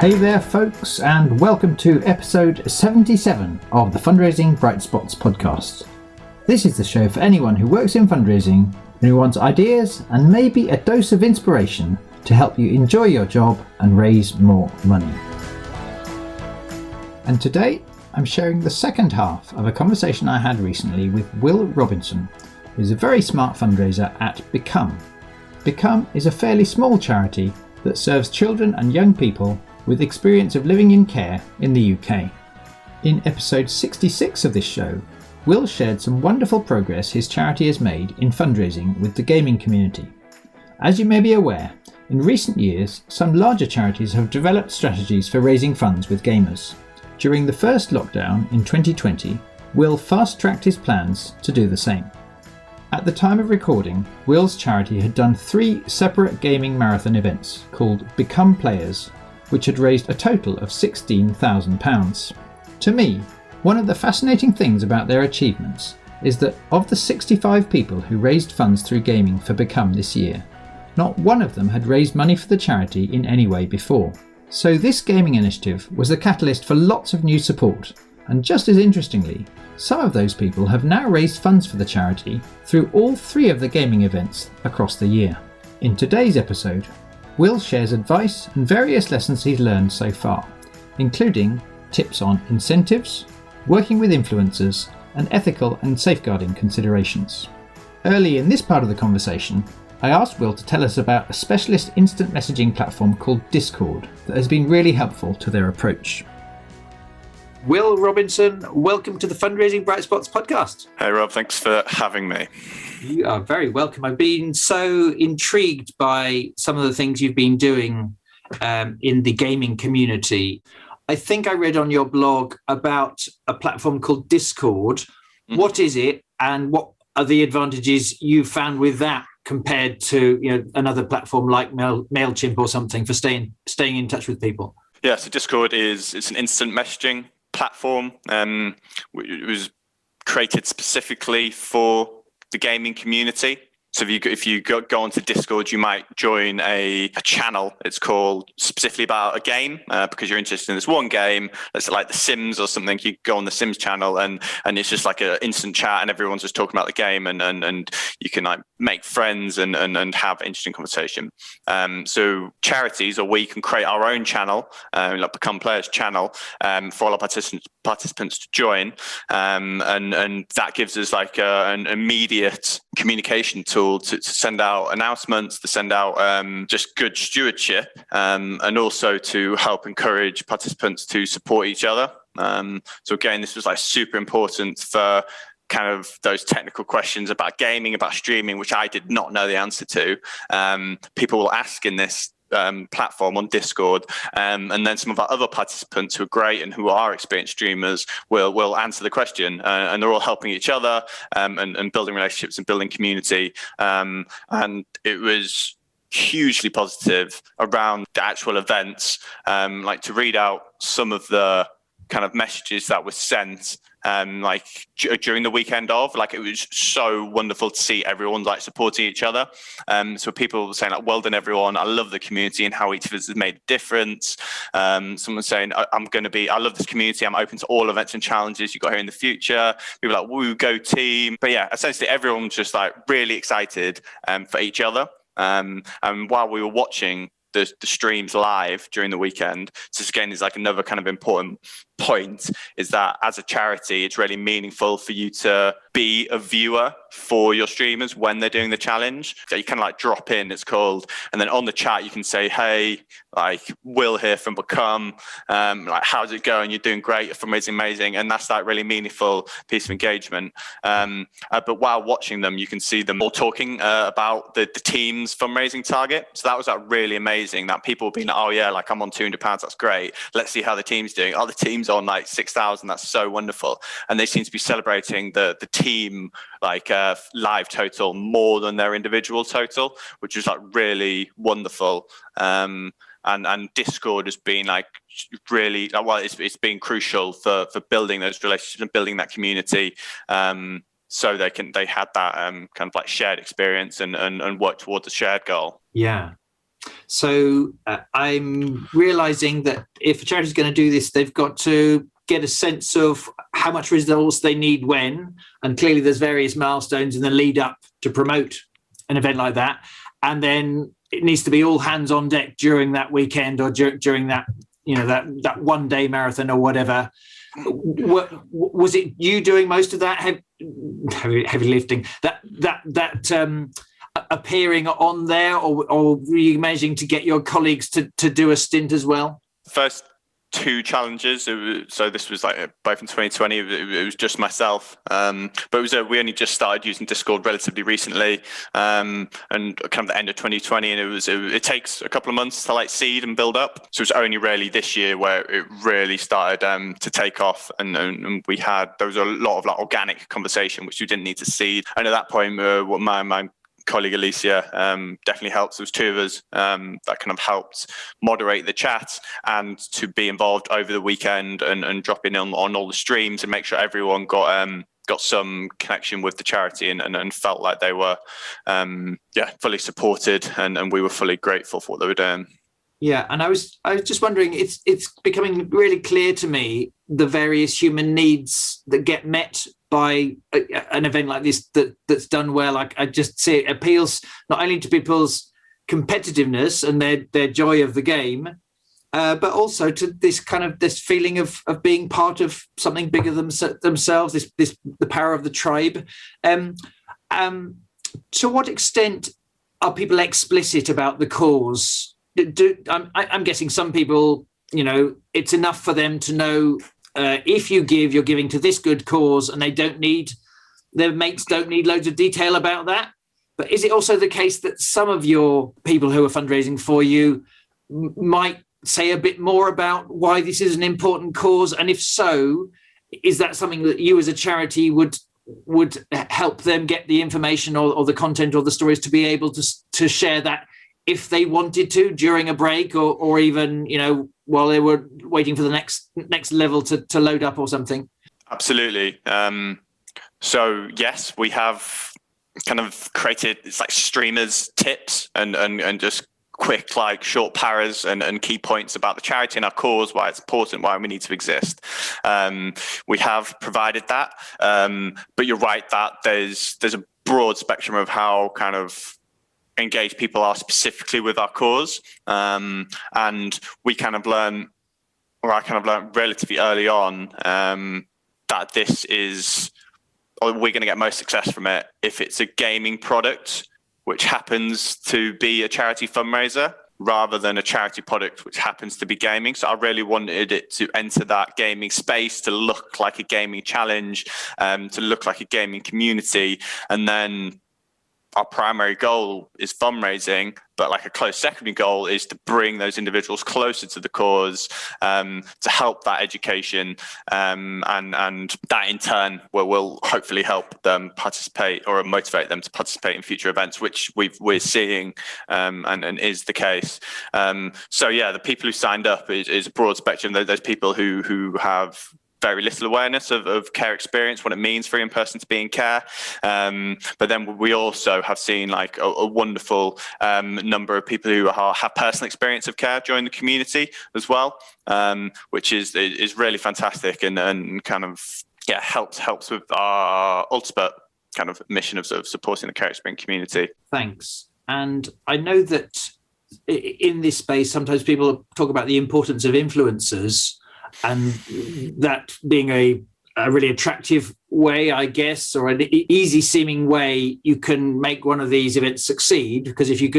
Hey there folks, and welcome to episode 77 of the Fundraising Bright Spots podcast. This is the show for anyone who works in fundraising and who wants ideas and maybe a dose of inspiration to help you enjoy your job and raise more money. And today I'm sharing the second half of a conversation I had recently with Will Robinson, who's a very smart fundraiser at Become. Become is a fairly small charity that serves children and young people with experience of living in care in the UK. In episode 66 of this show, Will shared some wonderful progress his charity has made in fundraising with the gaming community. As you may be aware, in recent years, some larger charities have developed strategies for raising funds with gamers. During the first lockdown in 2020, Will fast-tracked his plans to do the same. At the time of recording, Will's charity had done 3 separate gaming marathon events called Become Players, which had raised a total of £16,000. To me, one of the fascinating things about their achievements is that of the 65 people who raised funds through gaming for Become this year, not one of them had raised money for the charity in any way before. So this gaming initiative was the catalyst for lots of new support, and just as interestingly, some of those people have now raised funds for the charity through all 3 of the gaming events across the year. In today's episode, Will shares advice and various lessons he's learned so far, including tips on incentives, working with influencers, and ethical and safeguarding considerations. Early in this part of the conversation, I asked Will to tell us about a specialist instant messaging platform called Discord that has been really helpful to their approach. Will Robinson, welcome to the Fundraising Bright Spots podcast. Hey Rob, thanks for having me. You are very welcome. I've been so intrigued by some of the things you've been doing in the gaming community. I think I read on your blog about a platform called Discord. Mm-hmm. What is it, and what are the advantages you found with that compared to another platform like MailChimp or something for staying in touch with people? Yeah, so Discord it's an instant messaging platform. It was created specifically for the gaming community. So if you go onto Discord, you might join a channel. It's called specifically about a game because you're interested in this one game. It's like The Sims or something. You go on the Sims channel and it's just like an instant chat and everyone's just talking about the game and you can like make friends and have interesting conversation. So charities, or we can create our own channel, like Become Players channel, for all our participants to join, and that gives us like an immediate communication tool to send out announcements, to send out just good stewardship, and also to help encourage participants to support each other. So again, this was like super important for kind of those technical questions about gaming, about streaming, which I did not know the answer to. People will ask in this platform on Discord, and then some of our other participants who are great and who are experienced streamers will answer the question, and they're all helping each other and building relationships and building community, and it was hugely positive around the actual events, like to read out some of the kind of messages that were sent during the weekend of, like, it was so wonderful to see everyone like supporting each other. So people were saying like, well done everyone, I love the community and how each of us has made a difference. Someone saying I love this community, I'm open to all events and challenges you got here in the future. People like, woo, go team. But yeah, essentially everyone was just like really excited for each other. And while we were watching the streams live during the weekend, so again is like another kind of important point, is that as a charity it's really meaningful for you to be a viewer for your streamers when they're doing the challenge. So you kind of like drop in, it's called, and then on the chat you can say, hey, like, Will here from Become, like, how's it going, you're doing great, your fundraising amazing, and that's like really meaningful piece of engagement. But while watching them you can see them all talking about the team's fundraising target. So that was like really amazing, that people being like, oh yeah, like I'm on £200, that's great, let's see how the team's doing. Oh, the team's on like 6,000, that's so wonderful. And they seem to be celebrating the team like live total more than their individual total, which is like really wonderful. And Discord has been like really, well, it's been crucial for building those relationships and building that community. So they had that kind of like shared experience and work towards a shared goal. Yeah. So I'm realizing that if a charity is going to do this, they've got to get a sense of how much results they need when, and clearly there's various milestones in the lead up to promote an event like that, and then it needs to be all hands on deck during that weekend or during that, you know, that 1 day marathon or whatever. Was it you doing most of that heavy lifting, that appearing on there, or were you managing to get your colleagues to do a stint as well? First two challenges, so this was like both in 2020, it was just myself, but it was we only just started using Discord relatively recently, and kind of the end of 2020, and it takes a couple of months to like seed and build up, so it was only really this year where it really started to take off, and there was a lot of like organic conversation which you didn't need to seed, and at that point my colleague Alicia definitely helps. There was two of us that kind of helped moderate the chat and to be involved over the weekend and drop in on all the streams and make sure everyone got some connection with the charity and felt like they were fully supported and we were fully grateful for what they were doing. Yeah, and I was just wondering, it's becoming really clear to me the various human needs that get met by an event like this that's done well. Like, I just see it appeals not only to people's competitiveness and their joy of the game, but also to this feeling of being part of something bigger than themselves. This the power of the tribe. To what extent are people explicit about the cause? I'm guessing some people, you know, it's enough for them to know if you give, you're giving to this good cause, and their mates don't need loads of detail about that. But is it also the case that some of your people who are fundraising for you might say a bit more about why this is an important cause? And if so, is that something that you as a charity would help them get the information or the content or the stories to be able to share that if they wanted to during a break or even, you know, while they were waiting for the next level to load up or something? Absolutely. So yes, we have kind of created, it's like streamers tips and just quick, like short paras and key points about the charity and our cause, why it's important, why we need to exist. We have provided that, but you're right that there's a broad spectrum of how kind of engaged people are specifically with our cause, and I kind of learned relatively early on that this is, or we're going to get most success from it if it's a gaming product which happens to be a charity fundraiser rather than a charity product which happens to be gaming. So I really wanted it to enter that gaming space, to look like a gaming challenge, to look like a gaming community, and then our primary goal is fundraising, but like a close secondary goal is to bring those individuals closer to the cause, to help that education, and that in turn will hopefully help them participate or motivate them to participate in future events, which we're seeing and is the case. So yeah, the people who signed up is a broad spectrum. There's people who have very little awareness of care experience, what it means for a young person to be in care. But then we also have seen like a wonderful number of people who have personal experience of care join the community as well, which is really fantastic and kind of helps with our ultimate kind of mission of sort of supporting the care experience community. Thanks. And I know that in this space, sometimes people talk about the importance of influencers, and that being a really attractive way, I guess, or an easy seeming way you can make one of these events succeed. Because if you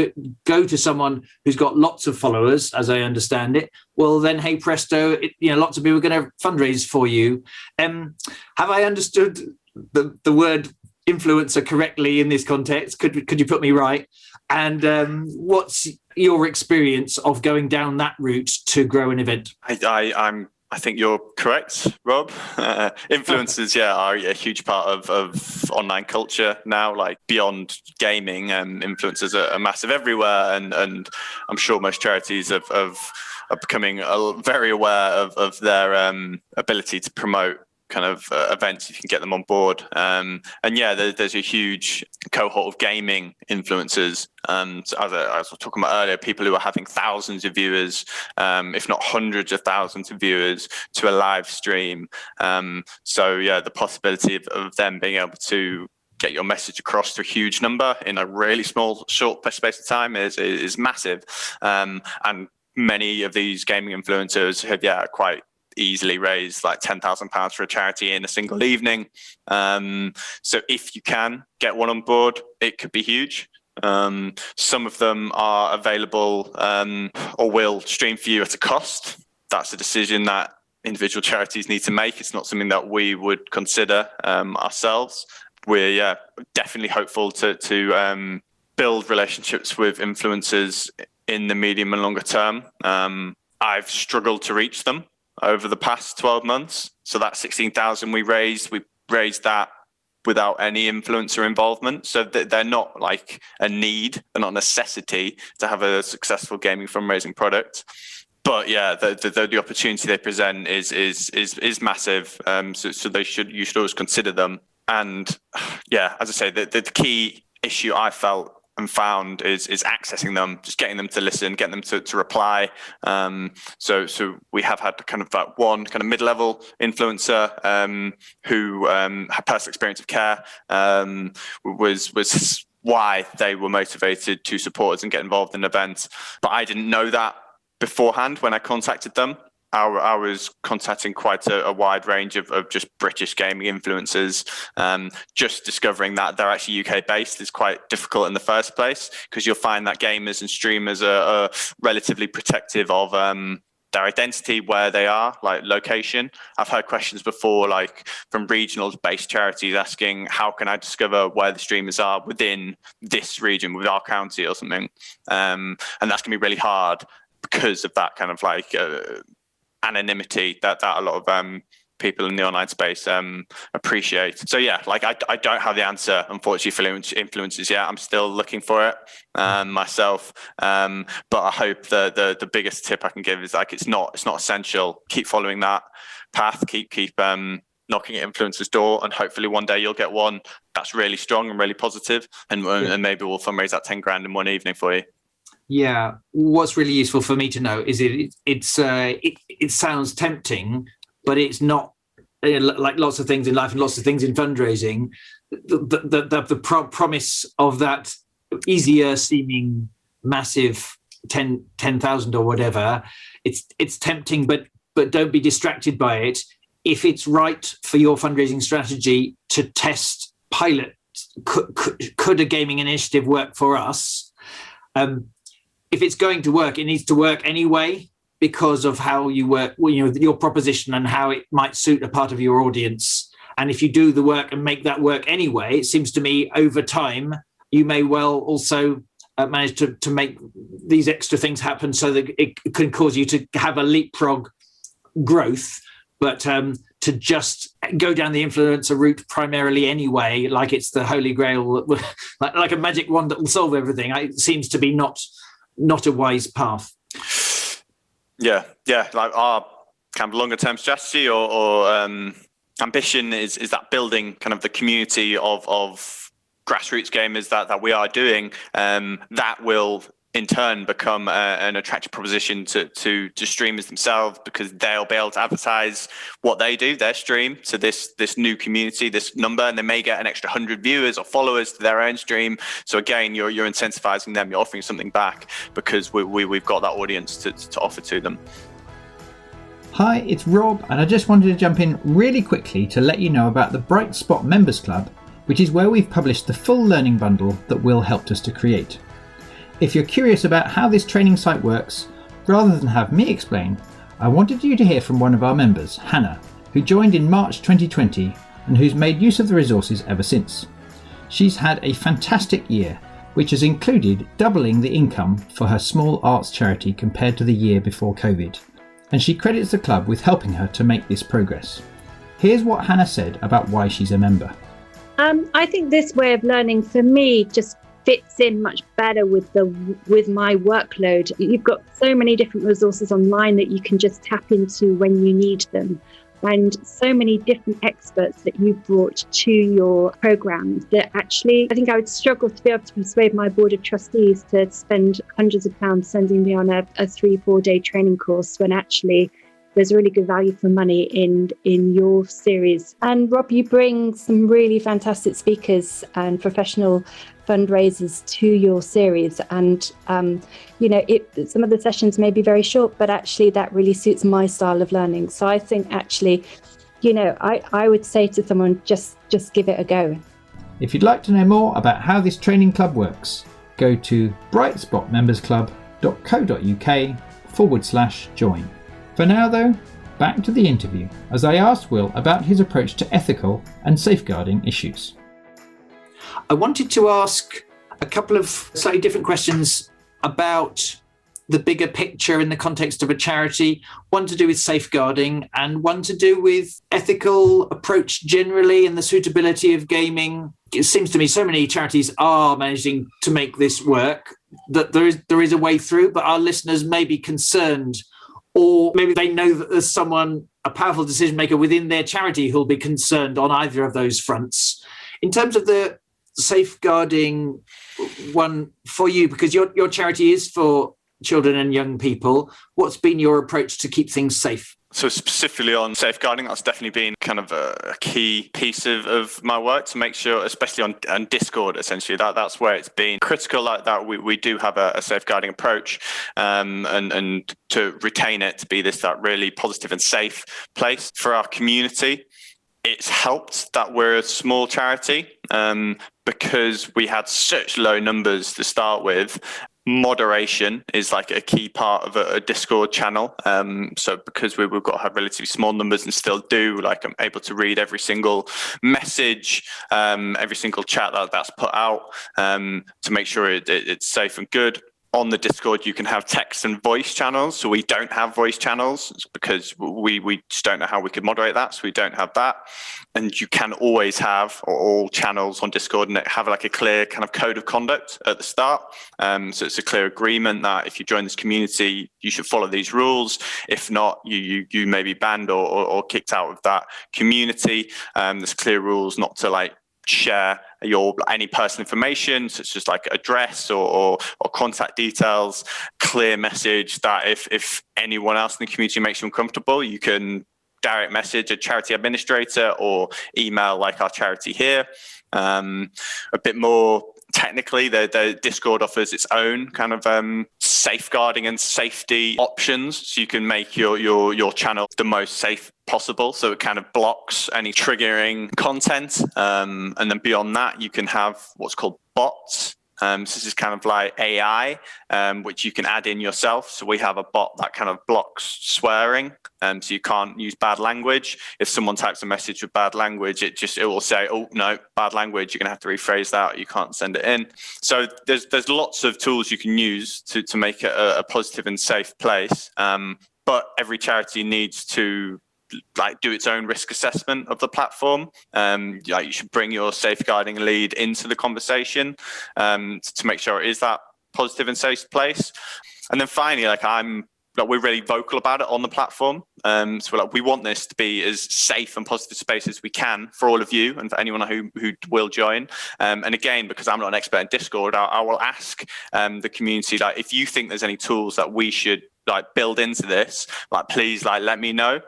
go to someone who's got lots of followers, as I understand it, well, then, hey presto, lots of people are going to fundraise for you. Have I understood the word influencer correctly in this context? Could you put me right? And what's your experience of going down that route to grow an event? I think you're correct, Rob. Influencers, are a huge part of online culture now, like beyond gaming. Influencers are massive everywhere, and I'm sure most charities are becoming very aware of their ability to promote kind of events if you can get them on board. And yeah, there's a huge cohort of gaming influencers. So as I was talking about earlier, people who are having thousands of viewers, if not hundreds of thousands of viewers to a live stream. So yeah, the possibility of them being able to get your message across to a huge number in a really small, short space of time is massive. And many of these gaming influencers have quite easily raised like £10,000 for a charity in a single evening. So if you can get one on board, it could be huge. Some of them are available or will stream for you at a cost. That's a decision that individual charities need to make. It's not something that we would consider ourselves. We're definitely hopeful to build relationships with influencers in the medium and longer term. I've struggled to reach them over the past 12 months. So that 16,000 we raised that without any influencer involvement. So they're not like a need, they're not a necessity to have a successful gaming fundraising product. But yeah, the opportunity they present is massive. So you should always consider them. And yeah, as I say, the key issue I felt and found is accessing them, just getting them to listen, getting them to reply. So we have had kind of that one kind of mid-level influencer who had personal experience of care, was why they were motivated to support us and get involved in events. But I didn't know that beforehand when I contacted them. I was contacting quite a wide range of just British gaming influencers. Just discovering that they're actually UK based is quite difficult in the first place, because you'll find that gamers and streamers are relatively protective of their identity where they are, like location. I've heard questions before, like from regional based charities asking, how can I discover where the streamers are within this region, with our county or something? And that's gonna be really hard because of that kind of like anonymity that a lot of people in the online space appreciate. So yeah, like I don't have the answer, unfortunately, for influencers yet. I'm still looking for it myself. But I hope the biggest tip I can give is like it's not essential. Keep following that path. Keep knocking at influencers' door, and hopefully one day you'll get one that's really strong and really positive, and maybe we'll fundraise that 10 grand in one evening for you. Yeah, what's really useful for me to know is it sounds tempting, but it's not. Like lots of things in life and lots of things in fundraising, the promise of that easier seeming massive 10,000 or whatever, it's tempting, but don't be distracted by it. If it's right for your fundraising strategy to test pilot, could a gaming initiative work for us? If it's going to work, it needs to work anyway because of how you work, your proposition and how it might suit a part of your audience. And if you do the work and make that work anyway, it seems to me over time, you may well also manage to make these extra things happen so that it can cause you to have a leapfrog growth. But to just go down the influencer route primarily anyway, like it's the holy grail, like a magic wand that will solve everything, it seems to be not a wise path. Yeah. Like our kind of longer term strategy or ambition is that building kind of the community of grassroots gamers that we are doing, that will in turn become an attractive proposition to streamers themselves, because they'll be able to advertise what they do, their stream, to this new community, this number, and they may get an extra 100 viewers or followers to their own stream. So again, you're incentivizing them, you're offering something back because we've got that audience to offer to them. Hi, it's Rob, and I just wanted to jump in really quickly to let you know about the Bright Spot Members Club, which is where we've published the full learning bundle that Will helped us to create. If you're curious about how this training site works, rather than have me explain, I wanted you to hear from one of our members, Hannah, who joined in March 2020 and who's made use of the resources ever since. She's had a fantastic year, which has included doubling the income for her small arts charity compared to the year before COVID, and she credits the club with helping her to make this progress. Here's what Hannah said about why she's a member. I think this way of learning for me just fits in much better with my workload. You've got so many different resources online that you can just tap into when you need them. and so many different experts that you brought to your programs that actually I think I would struggle to be able to persuade my board of trustees to spend hundreds of pounds sending me on a 3-4 day training course when actually there's really good value for money in your series. And Rob, you bring some really fantastic speakers and professional fundraisers to your series. And, some of the sessions may be very short, but actually that really suits my style of learning. So I think actually, I would say to someone, just give it a go. If you'd like to know more about how this training club works, go to brightspotmembersclub.co.uk/join. For now, though, back to the interview as I asked Will about his approach to ethical and safeguarding issues. I wanted to ask a couple of slightly different questions about the bigger picture in the context of a charity, one to do with safeguarding and one to do with ethical approach generally and the suitability of gaming. It seems to me so many charities are managing to make this work that there is a way through, but our listeners may be concerned, or maybe they know that there's someone, a powerful decision maker within their charity who'll be concerned on either of those fronts. In terms of the safeguarding one for you, because your charity is for children and young people, what's been your approach to keep things safe? So specifically on safeguarding, that's definitely been kind of a key piece of my work to make sure, especially on Discord, essentially, that's where it's been critical, like that we do have a safeguarding approach, and to retain it to be that really positive and safe place for our community. It's helped that we're a small charity, because we had such low numbers to start with. Moderation is like a key part of a Discord channel. So because we've got to have relatively small numbers and still do, like, I'm able to read every single message, every single chat that's put out, to make sure it's safe and good. On the Discord, you can have text and voice channels. So we don't have voice channels. It's because we just don't know how we could moderate that. So we don't have that. And you can always have all channels on Discord and have like a clear kind of code of conduct at the start. So it's a clear agreement that if you join this community, you should follow these rules. If not, you may be banned or kicked out of that community. There's clear rules not to share any personal information, such as like address or contact details. Clear message that if anyone else in the community makes you uncomfortable, you can direct message a charity administrator or email like our charity here. A bit more technically, the Discord offers its own kind of safeguarding and safety options, so you can make your channel the most safe possible. So it kind of blocks any triggering content, and then beyond that, you can have what's called bots. So this is kind of like AI, which you can add in yourself. So we have a bot that kind of blocks swearing, so you can't use bad language. If someone types a message with bad language, it will say, "Oh no, bad language. You're gonna have to rephrase that. You can't send it in." So there's lots of tools you can use to make it a positive and safe place. But every charity needs to do its own risk assessment of the platform. You should bring your safeguarding lead into the conversation, to make sure it is that positive and safe place. And then finally, we're really vocal about it on the platform. So we want this to be as safe and positive space as we can for all of you and for anyone who will join. And again, because I'm not an expert in Discord, I will ask the community, if you think there's any tools that we should build into this, please let me know,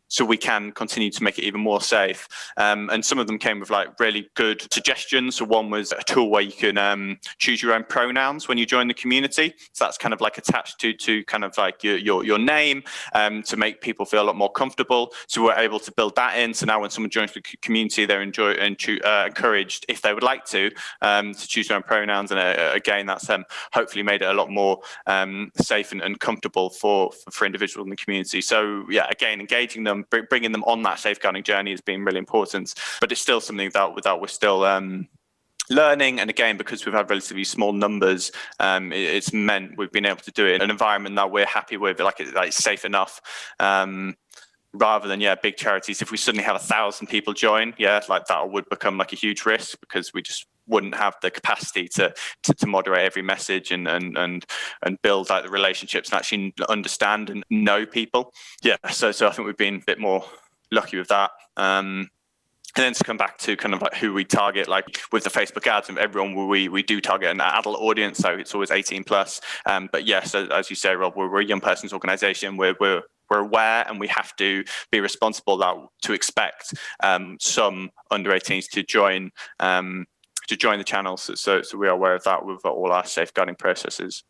so we can continue to make it even more safe. And some of them came with really good suggestions. So one was a tool where you can choose your own pronouns when you join the community. So that's kind of attached to kind of your name, to make people feel a lot more comfortable. So we're able to build that in. So now when someone joins the community, they're encouraged, if they would like to choose their own pronouns. And again, that's hopefully made it a lot more safe and comfortable for individuals in the community. So yeah, again, engaging them, bringing them on that safeguarding journey has been really important, but it's still something that we're still learning. And again, because we've had relatively small numbers, it's meant we've been able to do it in an environment that we're happy with, it's safe enough. Rather than big charities, if we suddenly have 1,000 people join, that would become a huge risk, because we just wouldn't have the capacity to moderate every message and build like the relationships and actually understand and know people. Yeah, so I think we've been a bit more lucky with that. And then to come back to kind of like who we target, like with the Facebook ads and everyone, we do target an adult audience, so it's always 18 plus. But yes, as you say, Rob, we're a young person's organisation. We're aware, and we have to be responsible to expect some under 18s to join the channel. So we are aware of that with all our safeguarding processes.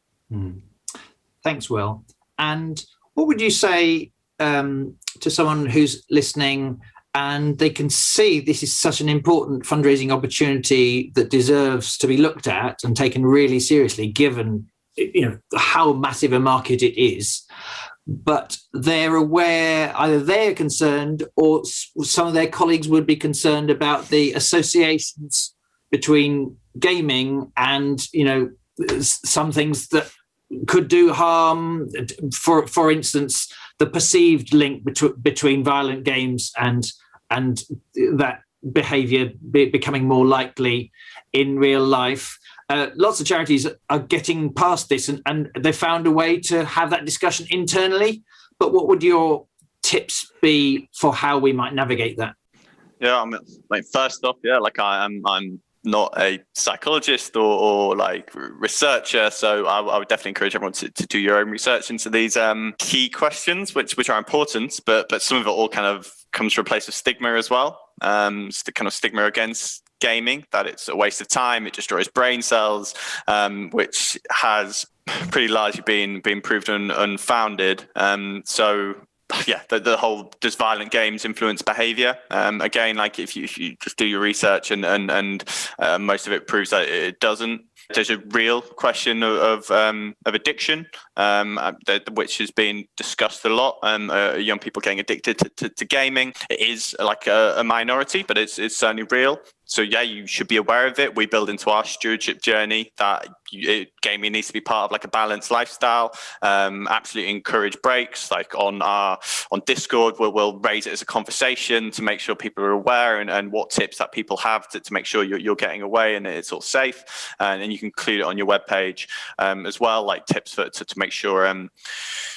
Thanks, Will. And what would you say to someone who's listening and they can see this is such an important fundraising opportunity that deserves to be looked at and taken really seriously, given how massive a market it is, but they're aware, either they're concerned or some of their colleagues would be concerned about the associations between gaming and some things that could do harm. For instance, the perceived link between violent games and that behaviour becoming more likely in real life. Lots of charities are getting past this and they've found a way to have that discussion internally. But what would your tips be for how we might navigate that? Yeah, I mean, like first off, I'm not a psychologist or like researcher, so I would definitely encourage everyone to do your own research into these key questions, which are important, but some of it all kind of comes from a place of stigma as well. It's the kind of stigma against gaming, that it's a waste of time, it destroys brain cells, which has pretty largely been proved unfounded. So yeah, the whole, does violent games influence behavior? Again, like if you just do your research and most of it proves that it doesn't. There's a real question of addiction, which has been discussed a lot. Young people getting addicted to gaming. It is like a minority, but it's certainly real. So yeah, you should be aware of it. We build into our stewardship journey that gaming needs to be part of like a balanced lifestyle. Absolutely encourage breaks. Like on Discord, we'll raise it as a conversation to make sure people are aware and what tips that people have to make sure you're getting away and it's all safe. And you can include it on your webpage as well, like tips to make sure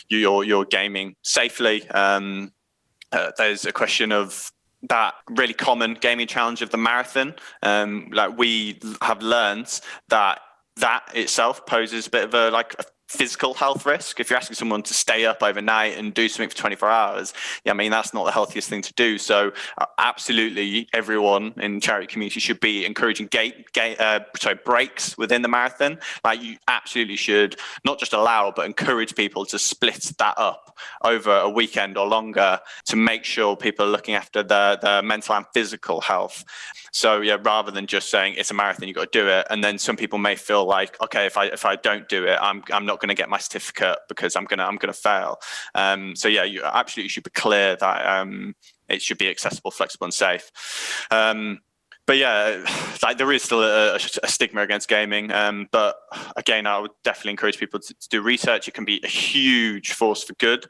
you're gaming safely. There's a question of that really common gaming challenge of the marathon. Like we have learned that itself poses a bit of a physical health risk. If you're asking someone to stay up overnight and do something for 24 hours, I mean, that's not the healthiest thing to do. So absolutely everyone in the charity community should be encouraging breaks within the marathon. Like you absolutely should not just allow, but encourage people to split that up over a weekend or longer to make sure people are looking after their mental and physical health. So yeah, rather than just saying it's a marathon, you've got to do it. And then some people may feel like, okay, if I don't do it, I'm not going to get my certificate because I'm gonna fail. So yeah, you absolutely should be clear that it should be accessible, flexible, and safe. But yeah, like there is still a stigma against gaming. But again, I would definitely encourage people to do research. It can be a huge force for good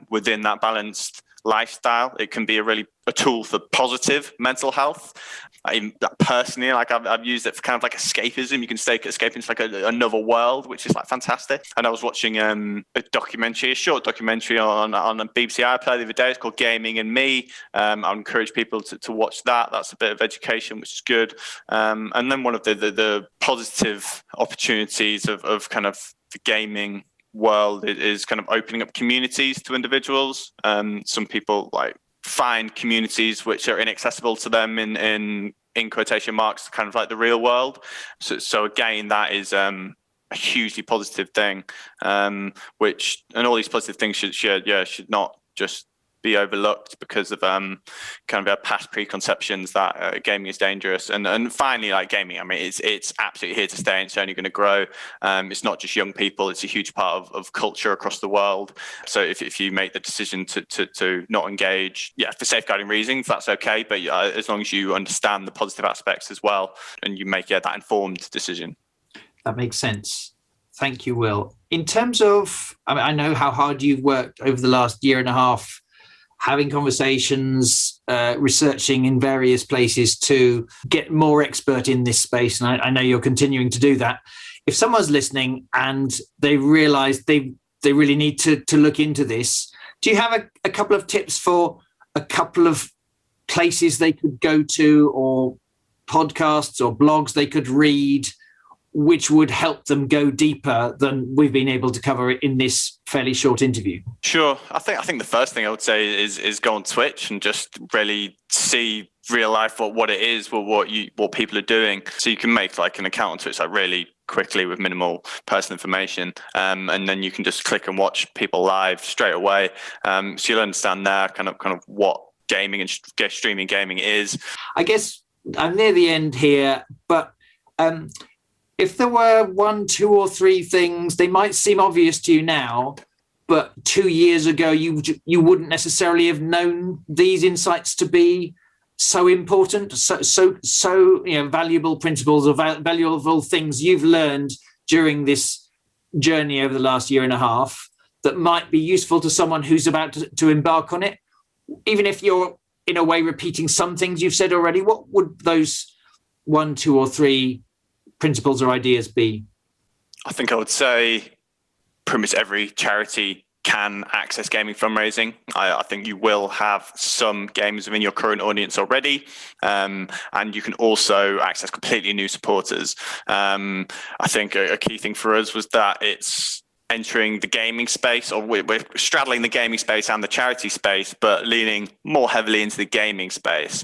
within that balanced lifestyle. It can be a tool for positive mental health. Personally, I've used it for kind of like escapism. You can escape into like another world, which is like fantastic. And I was watching a short documentary on the BBC iPlayer the other day. It's called Gaming and Me. I would encourage people to watch that. That's a bit of education, which is good. And then one of the positive opportunities of kind of the gaming world is kind of opening up communities to individuals. Some people find communities which are inaccessible to them in quotation marks, kind of like the real world. So again, that is a hugely positive thing, and all these positive things should not just be overlooked because of kind of our past preconceptions that gaming is dangerous. And finally, like gaming, I mean, it's absolutely here to stay and it's only going to grow. It's not just young people, it's a huge part of culture across the world. So if you make the decision to not engage, for safeguarding reasons, that's okay. But as long as you understand the positive aspects as well and you make that informed decision. That makes sense. Thank you, Will. In terms of, I know how hard you've worked over the last year and a half having conversations, researching in various places to get more expert in this space. And I know you're continuing to do that. If someone's listening and they realize they really need to look into this, do you have a couple of tips for a couple of places they could go to, or podcasts or blogs they could read, which would help them go deeper than we've been able to cover in this fairly short interview? Sure. I think the first thing I would say is go on Twitch and just really see real life what it is, what people are doing. So you can make like an account on Twitch like really quickly with minimal personal information, and then you can just click and watch people live straight away. So you'll understand there kind of what gaming and streaming gaming is. I guess I'm near the end here, but if there were 1, 2 or 3 things, they might seem obvious to you now, but 2 years ago you wouldn't necessarily have known these insights to be so important, so valuable principles or valuable things you've learned during this journey over the last year and a half that might be useful to someone who's about to embark on it. Even if you're in a way repeating some things you've said already, what would those 1, 2 or 3 principles or ideas be? I think I would say pretty much every charity can access gaming fundraising. I think you will have some gamers within your current audience already, and you can also access completely new supporters. I think a key thing for us was that it's entering the gaming space, or we're straddling the gaming space and the charity space, but leaning more heavily into the gaming space.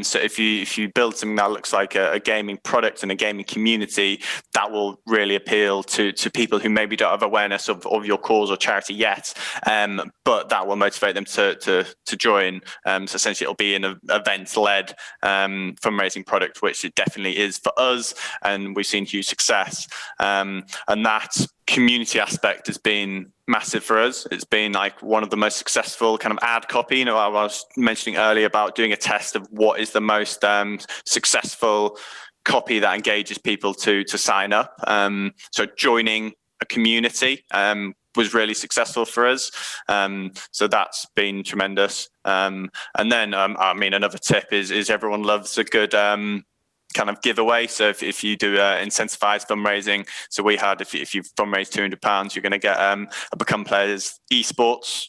So if you build something that looks like a gaming product and a gaming community, that will really appeal to people who maybe don't have awareness of your cause or charity yet, but that will motivate them to join. So essentially it'll be an event-led fundraising product, which it definitely is for us, and we've seen huge success. And that community aspect has been massive for us. It's been like one of the most successful kind of ad copy. I was mentioning earlier about doing a test of what is the most successful copy that engages people to sign up. So joining a community was really successful for us. So that's been tremendous. And then, another tip is everyone loves a good kind of giveaway. So if you do incentivized fundraising, so we had, if you fundraise £200, you're going to get a Become Players esports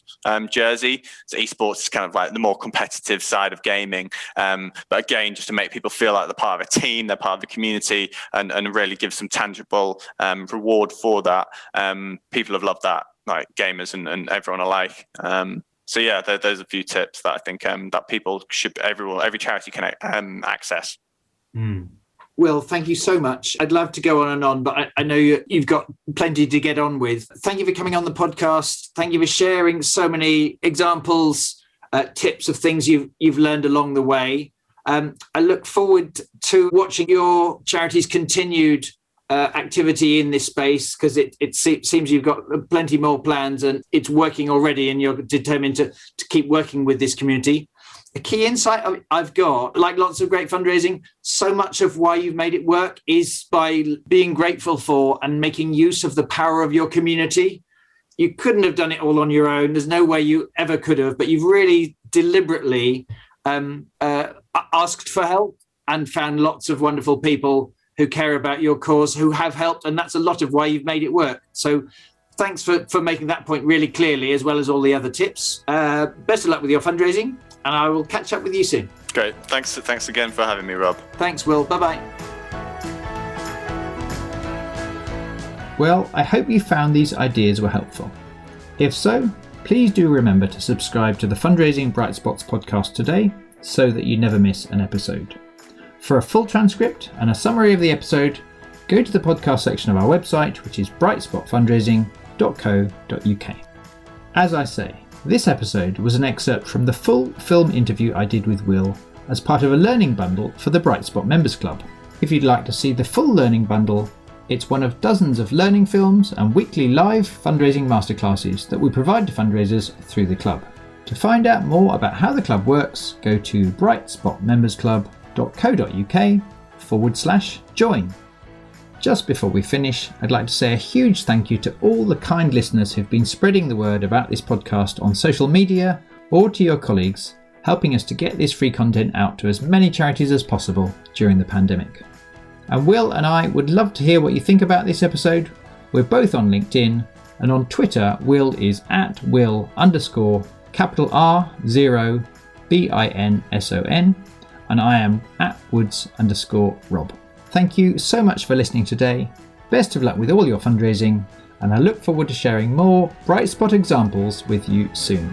jersey. So esports is kind of like the more competitive side of gaming. But again, just to make people feel like they're part of a team, they're part of the community, and really give some tangible reward for that. People have loved that, like gamers and everyone alike. So yeah, there's a few tips that I think that people should, every charity can access. Will, thank you so much. I'd love to go on and on, but I know you've got plenty to get on with. Thank you for coming on the podcast. Thank you for sharing so many examples, tips of things you've learned along the way. I look forward to watching your charity's continued activity in this space, because it seems you've got plenty more plans and it's working already, and you're determined to keep working with this community. A key insight I've got, like lots of great fundraising, so much of why you've made it work is by being grateful for and making use of the power of your community. You couldn't have done it all on your own. There's no way you ever could have, but you've really deliberately asked for help and found lots of wonderful people who care about your cause, who have helped, and that's a lot of why you've made it work. So thanks for making that point really clearly, as well as all the other tips. Best of luck with your fundraising, and I will catch up with you soon. Great. Thanks again for having me, Rob. Thanks, Will. Bye-bye. Well, I hope you found these ideas were helpful. If so, please do remember to subscribe to the Fundraising Bright Spots podcast today so that you never miss an episode. For a full transcript and a summary of the episode, go to the podcast section of our website, which is brightspotfundraising.co.uk. As I say, this episode was an excerpt from the full film interview I did with Will as part of a learning bundle for the Bright Spot Members Club. If you'd like to see the full learning bundle, it's one of dozens of learning films and weekly live fundraising masterclasses that we provide to fundraisers through the club. To find out more about how the club works, go to brightspotmembersclub.co.uk/join. Just before we finish, I'd like to say a huge thank you to all the kind listeners who've been spreading the word about this podcast on social media or to your colleagues, helping us to get this free content out to as many charities as possible during the pandemic. And Will and I would love to hear what you think about this episode. We're both on LinkedIn, and on Twitter, Will is at Will_R0BINSON, and I am at Woods_Rob. Thank you so much for listening today. Best of luck with all your fundraising, and I look forward to sharing more bright spot examples with you soon.